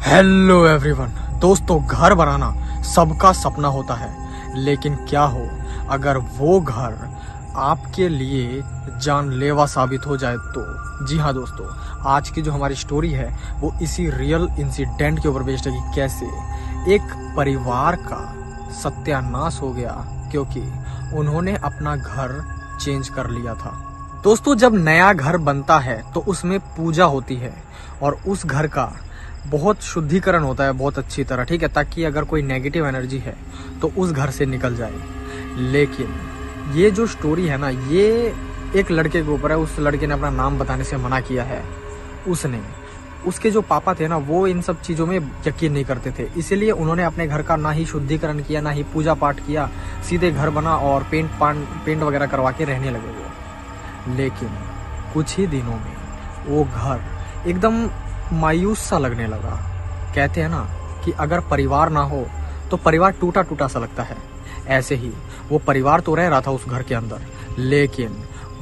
Hello everyone. दोस्तों, घर बनाना सबका सपना होता है, लेकिन क्या हो अगर वो घर आपके लिए जानलेवा साबित हो जाए तो। जी हाँ दोस्तों, आज की जो हमारी स्टोरी है वो इसी रियल इंसिडेंट के ऊपर बेस्ड है कि कैसे एक परिवार का सत्यानाश हो गया क्योंकि उन्होंने अपना घर चेंज कर लिया था। दोस्तों, जब नया घर बनता है तो उसमें पूजा होती है और उस घर का बहुत शुद्धिकरण होता है बहुत अच्छी तरह, ठीक है, ताकि अगर कोई नेगेटिव एनर्जी है तो उस घर से निकल जाए। लेकिन ये जो स्टोरी है ना, ये एक लड़के के ऊपर है। उस लड़के ने अपना नाम बताने से मना किया है। उसके जो पापा थे ना, वो इन सब चीज़ों में यकीन नहीं करते थे, इसीलिए उन्होंने अपने घर का ना ही शुद्धिकरण किया, ना ही पूजा पाठ किया, सीधे घर बना और पेंट वगैरह करवा के रहने लगे वो। लेकिन कुछ ही दिनों में वो घर एकदम मायूस सा लगने लगा। कहते हैं ना कि अगर परिवार ना हो तो परिवार टूटा टूटा सा लगता है। ऐसे ही वो परिवार तो रह रहा था उस घर के अंदर, लेकिन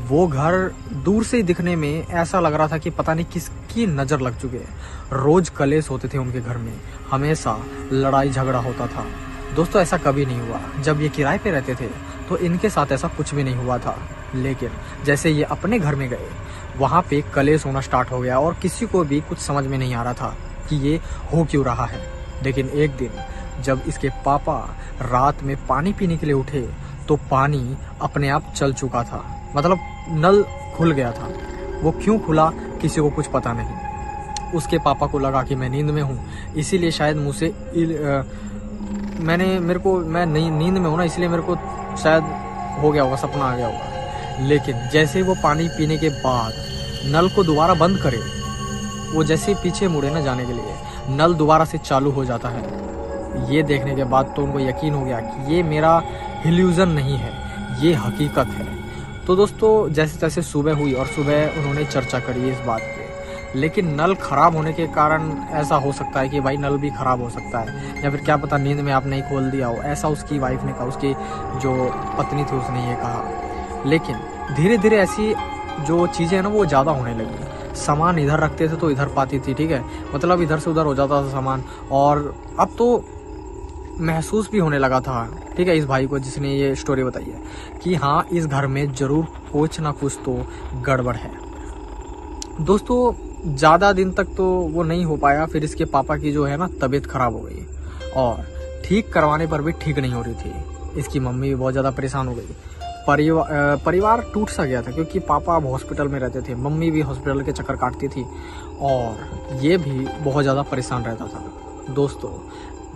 वो घर दूर से दिखने में ऐसा लग रहा था कि पता नहीं किसकी नज़र लग चुकी है। रोज कलेश होते थे उनके घर में, हमेशा लड़ाई झगड़ा होता था। दोस्तों, ऐसा कभी नहीं हुआ। जब ये किराए पे रहते थे तो इनके साथ ऐसा कुछ भी नहीं हुआ था, लेकिन जैसे ये अपने घर में गए वहाँ पे कलेश होना स्टार्ट हो गया और किसी को भी कुछ समझ में नहीं आ रहा था कि ये हो क्यों रहा है। लेकिन एक दिन जब इसके पापा रात में पानी पीने के लिए उठे तो पानी अपने आप चल चुका था, मतलब नल खुल गया था। वो क्यों खुला किसी को कुछ पता नहीं। उसके पापा को लगा कि मैं नींद में हूँ, इसीलिए शायद मुझसे मैं नींद में हूँ ना, इसलिए मेरे को शायद हो गया होगा, सपना आ गया होगा। लेकिन जैसे ही वो पानी पीने के बाद नल को दोबारा बंद करे, वो जैसे ही पीछे मुड़े ना जाने के लिए, नल दोबारा से चालू हो जाता है। ये देखने के बाद तो उनको यकीन हो गया कि ये मेरा इल्यूजन नहीं है, ये हकीकत है। तो दोस्तों, जैसे जैसे सुबह हुई और सुबह उन्होंने चर्चा करी इस बात पे। लेकिन नल खराब होने के कारण ऐसा हो सकता है कि भाई नल भी खराब हो सकता है, या फिर क्या पता नींद में आपने ही खोल दिया हो, ऐसा उसकी वाइफ ने कहा, उसकी जो पत्नी थी उसने ये कहा। लेकिन धीरे धीरे ऐसी जो चीज़ें हैं ना वो ज़्यादा होने लगी। सामान इधर रखते थे तो इधर पाती थी, ठीक है, मतलब इधर से उधर हो जाता था सामान। और अब तो महसूस भी होने लगा था, ठीक है, इस भाई को जिसने ये स्टोरी बताई है कि हाँ, इस घर में ज़रूर कुछ ना कुछ तो गड़बड़ है। दोस्तों, ज़्यादा दिन तक तो वो नहीं हो पाया। फिर इसके पापा की जो है ना तबीयत खराब हो गई और ठीक करवाने पर भी ठीक नहीं हो रही थी। इसकी मम्मी भी बहुत ज़्यादा परेशान हो गई। परिवार टूट सा गया था क्योंकि पापा अब हॉस्पिटल में रहते थे, मम्मी भी हॉस्पिटल के चक्कर काटती थी और ये भी बहुत ज़्यादा परेशान रहता था। दोस्तों,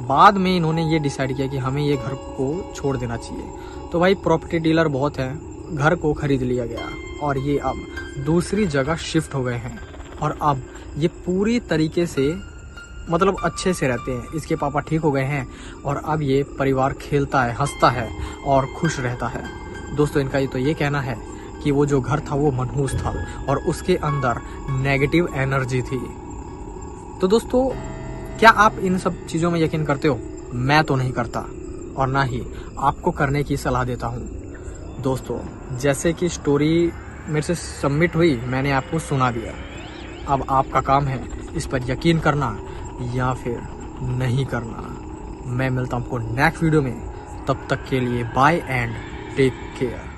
बाद में इन्होंने ये डिसाइड किया कि हमें ये घर को छोड़ देना चाहिए। तो भाई प्रॉपर्टी डीलर बहुत है, घर को खरीद लिया गया और ये अब दूसरी जगह शिफ्ट हो गए हैं और अब ये पूरी तरीके से मतलब अच्छे से रहते हैं। इसके पापा ठीक हो गए हैं और अब ये परिवार खेलता है, हंसता है और खुश रहता है। दोस्तों, इनका ये तो ये कहना है कि वो जो घर था वो मनहूस था और उसके अंदर नेगेटिव एनर्जी थी। तो दोस्तों, क्या आप इन सब चीज़ों में यकीन करते हो? मैं तो नहीं करता और ना ही आपको करने की सलाह देता हूँ। दोस्तों, जैसे कि स्टोरी मेरे से सबमिट हुई, मैंने आपको सुना दिया। अब आपका काम है इस पर यकीन करना या फिर नहीं करना। मैं मिलता हूँ आपको नेक्स्ट वीडियो में, तब तक के लिए बाय एंड टेक केयर।